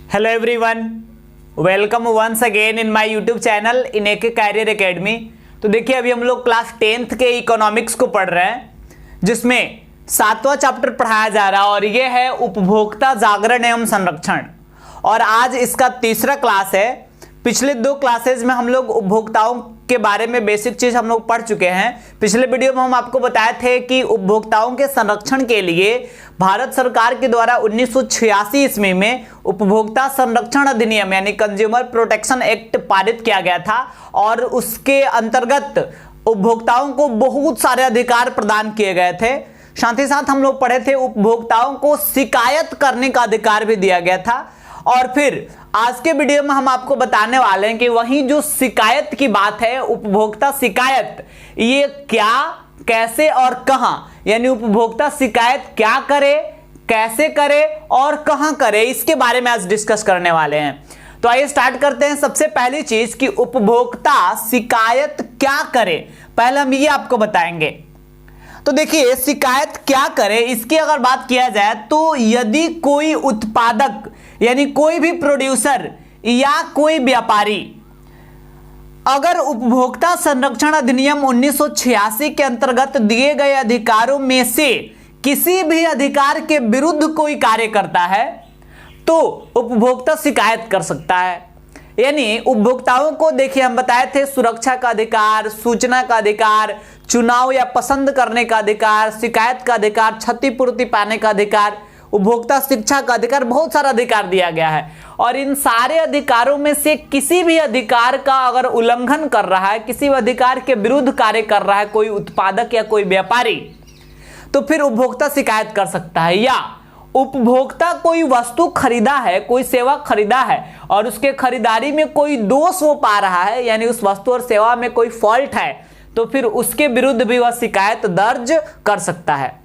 Hello everyone, welcome once again in my YouTube channel in AK career academy. तो देखिए, अभी हम लोग क्लास 10th के इकोनॉमिक्स को पढ़ रहे हैं, जिसमें 7वां चैप्टर पढ़ाया जा रहा है और ये है उपभोक्ता जागरण एवं संरक्षण। और आज इसका तीसरा क्लास है। पिछले 2 क्लासेज में हम लोग उपभोक्ताओं के बारे में बेसिक चीज हम लोग पढ़ चुके हैं। पिछले वीडियो में हम आपको बताए थे कि उपभोक्ताओं के संरक्षण के लिए भारत सरकार के द्वारा 1986 ईस्वी में उपभोक्ता संरक्षण अधिनियम यानी कंज्यूमर प्रोटेक्शन एक्ट पारित किया गया था और उसके अंतर्गत उपभोक्ताओं को बहुत सारे अधिकार प्रदान किए गए थे। साथ ही साथ हम लोग पढ़े थे उपभोक्ताओं को शिकायत करने का अधिकार भी दिया गया था। और फिर आज के वीडियो में हम आपको बताने वाले हैं कि वही जो शिकायत की बात है, उपभोक्ता शिकायत, ये क्या, कैसे और कहां, यानी उपभोक्ता शिकायत क्या करे, कैसे करे और कहां करे, इसके बारे में आज डिस्कस करने वाले हैं। तो आइए स्टार्ट करते हैं। सबसे पहली चीज कि उपभोक्ता शिकायत क्या करे, पहले हम ये आपको बताएंगे। तो देखिए, शिकायत क्या करे, इसकी अगर बात किया जाए तो यदि कोई उत्पादक यानी कोई भी प्रोड्यूसर या कोई व्यापारी अगर उपभोक्ता संरक्षण अधिनियम 1986 के अंतर्गत दिए गए अधिकारों में से किसी भी अधिकार के विरुद्ध कोई कार्य करता है तो उपभोक्ता शिकायत कर सकता है। यानी उपभोक्ताओं को, देखिए हम बताए थे, सुरक्षा का अधिकार, सूचना का अधिकार, चुनाव या पसंद करने का अधिकार, शिकायत का अधिकार, क्षतिपूर्ति पाने का अधिकार, उपभोक्ता शिक्षा का अधिकार, बहुत सारा अधिकार दिया गया है। और इन सारे अधिकारों में से किसी भी अधिकार का अगर उल्लंघन कर रहा है, किसी भी अधिकार के विरुद्ध कार्य कर रहा है कोई उत्पादक या कोई व्यापारी, तो फिर उपभोक्ता शिकायत कर सकता है। या उपभोक्ता कोई वस्तु खरीदा है, कोई सेवा खरीदा है और उसके खरीदारी में कोई दोष वो पा रहा है, यानी उस वस्तु और सेवा में कोई फॉल्ट है, तो फिर उसके विरुद्ध भी वह शिकायत दर्ज कर सकता है।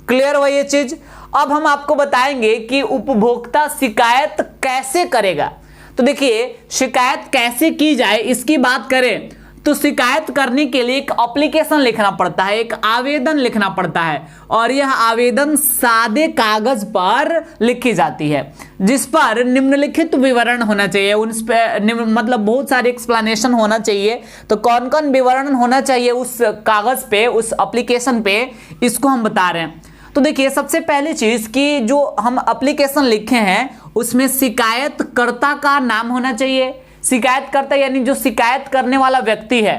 क्लियर हुआ ये चीज? अब हम आपको बताएंगे कि उपभोक्ता शिकायत कैसे करेगा। तो देखिए, शिकायत कैसे की जाए इसकी बात करें तो शिकायत करने के लिए एक एप्लीकेशन लिखना पड़ता है, एक आवेदन लिखना पड़ता है और यह आवेदन सादे कागज पर लिखी जाती है, जिस पर निम्नलिखित विवरण होना चाहिए। उस पे मतलब बहुत सारे एक्सप्लेनेशन होना चाहिए। तो कौन कौन विवरण होना चाहिए उस कागज पे, उस एप्लीकेशन पे, इसको हम बता रहे हैं। तो देखिए, सबसे पहली चीज कि जो हम एप्लीकेशन लिखे हैं उसमें शिकायतकर्ता का नाम होना चाहिए। शिकायतकर्ता यानी जो शिकायत करने वाला व्यक्ति है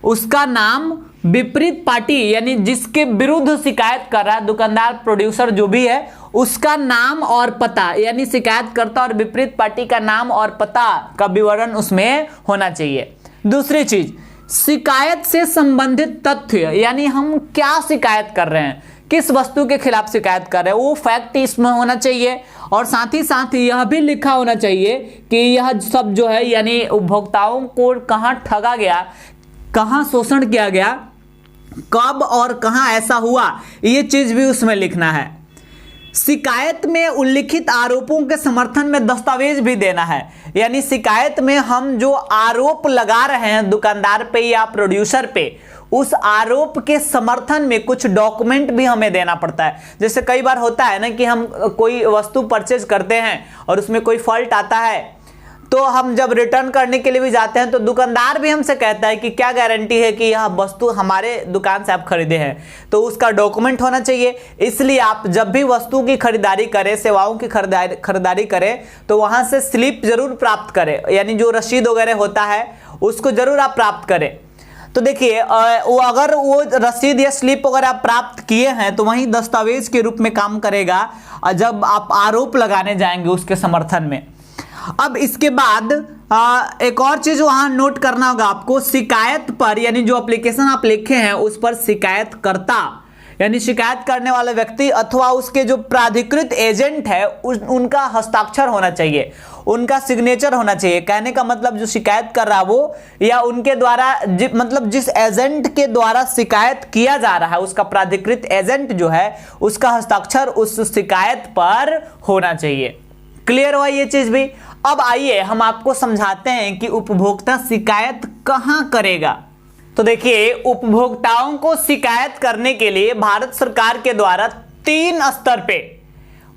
उसका नाम, विपरीत पार्टी यानी जिसके विरुद्ध शिकायत कर रहा है, दुकानदार, प्रोड्यूसर जो भी है, उसका नाम और पता, यानी शिकायतकर्ता और विपरीत पार्टी का नाम और पता का विवरण उसमें होना चाहिए। दूसरी चीज, शिकायत से संबंधित तथ्य, यानी हम क्या शिकायत कर रहे हैं, किस वस्तु के खिलाफ शिकायत कर रहे हैं, वो फैक्ट इसमें होना चाहिए। और साथ ही साथ यह भी लिखा होना चाहिए कि यह सब जो है, यानी उपभोक्ताओं को कहां ठगा गया, कहां शोषण किया गया, कब और कहां ऐसा हुआ, ये चीज भी उसमें लिखना है। शिकायत में उल्लिखित आरोपों के समर्थन में दस्तावेज भी देना है। यानी शिकायत में हम जो आरोप लगा रहे हैं दुकानदार पे या प्रोड्यूसर पे, उस आरोप के समर्थन में कुछ डॉक्यूमेंट भी हमें देना पड़ता है। जैसे कई बार होता है ना कि हम कोई वस्तु परचेज करते हैं और उसमें कोई फॉल्ट आता है, तो हम जब रिटर्न करने के लिए भी जाते हैं तो दुकानदार भी हमसे कहता है कि क्या गारंटी है कि यह वस्तु हमारे दुकान से आप खरीदे हैं, तो उसका डॉक्यूमेंट होना चाहिए। इसलिए आप जब भी वस्तु की खरीदारी करें, सेवाओं की खरीदारी करें, तो वहां से स्लिप जरूर प्राप्त करें, यानी जो रसीद वगैरह होता है उसको जरूर आप प्राप्त करें। तो देखिए, वो अगर वो रसीद या स्लिप वगैरह आप प्राप्त किए हैं तो वही दस्तावेज के रूप में काम करेगा जब आप आरोप लगाने जाएंगे उसके समर्थन में। अब इसके बाद एक और चीज वहां नोट करना होगा आपको, शिकायत पर, यानी जो एप्लीकेशन आप लिखे हैं उस पर शिकायतकर्ता यानी शिकायत करने वाला व्यक्ति अथवा उसके जो प्राधिकृत एजेंट है उनका हस्ताक्षर होना चाहिए, उनका सिग्नेचर होना चाहिए। कहने का मतलब जो शिकायत कर रहा है वो, या उनके द्वारा मतलब जिस एजेंट के द्वारा शिकायत किया जा रहा है उसका प्राधिकृत एजेंट जो है उसका हस्ताक्षर उस शिकायत पर होना चाहिए। क्लियर हुआ ये चीज भी? अब आइए हम आपको समझाते हैं कि उपभोक्ता शिकायत कहां करेगा। तो देखिए, उपभोक्ताओं को शिकायत करने के लिए भारत सरकार के द्वारा 3 स्तर पे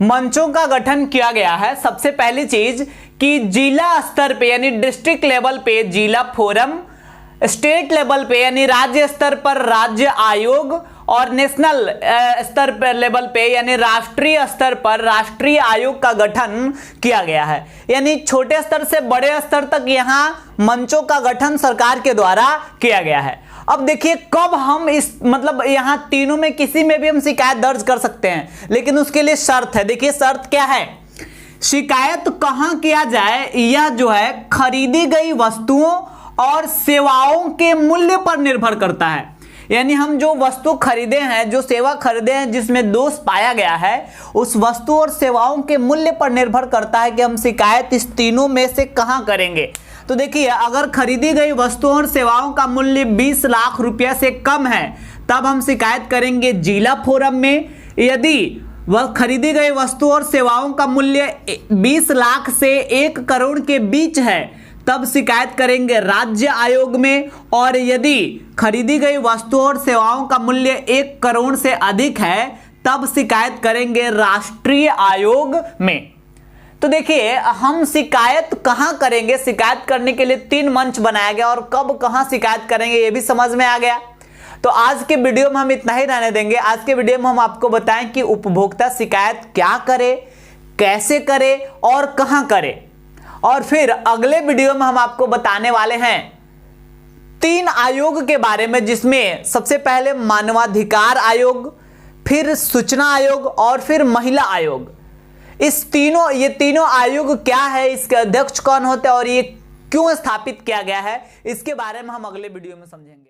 मंचों का गठन किया गया है। सबसे पहली चीज कि जिला स्तर पे यानी डिस्ट्रिक्ट लेवल पे जिला फोरम, स्टेट लेवल पे यानी राज्य स्तर पर राज्य आयोग, और नेशनल स्तर पर लेवल पे यानी राष्ट्रीय स्तर पर राष्ट्रीय आयोग का गठन किया गया है। यानी छोटे स्तर से बड़े स्तर तक यहां मंचों का गठन सरकार के द्वारा किया गया है। अब देखिए कब हम इस मतलब यहां तीनों में किसी में भी हम शिकायत दर्ज कर सकते हैं, लेकिन उसके लिए शर्त है। देखिए शर्त क्या है, शिकायत कहां किया जाए, यह जो है खरीदी गई वस्तुओं और सेवाओं के मूल्य पर निर्भर करता है। यानी हम जो वस्तु खरीदे हैं, जो सेवा खरीदे हैं जिसमें दोष पाया गया है, उस वस्तु और सेवाओं के मूल्य पर निर्भर करता है कि हम शिकायत इस तीनों में से कहां करेंगे। तो देखिए अगर खरीदी गई वस्तुओं और सेवाओं का मूल्य 20 लाख रुपया से कम है तब हम शिकायत करेंगे जिला फोरम में। यदि वह खरीदी गई वस्तु और सेवाओं का मूल्य 20 लाख से 1 करोड़ के बीच है तब शिकायत करेंगे राज्य आयोग में, और यदि खरीदी गई वस्तुओं और सेवाओं का मूल्य 1 करोड़ से अधिक है तब शिकायत करेंगे राष्ट्रीय आयोग में। तो देखिए हम शिकायत कहां करेंगे, शिकायत करने के लिए 3 मंच बनाया गया और कब कहां शिकायत करेंगे ये भी समझ में आ गया। तो आज के वीडियो में हम इतना ही रहने देंगे। आज के वीडियो में हम आपको बताएं कि उपभोक्ता शिकायत क्या करे, कैसे करे और कहां करे, और फिर अगले वीडियो में हम आपको बताने वाले हैं 3 आयोग के बारे में, जिसमें सबसे पहले मानवाधिकार आयोग, फिर सूचना आयोग और फिर महिला आयोग। ये तीनों आयोग क्या है, इसके अध्यक्ष कौन होते हैं और ये क्यों स्थापित किया गया है, इसके बारे में हम अगले वीडियो में समझेंगे।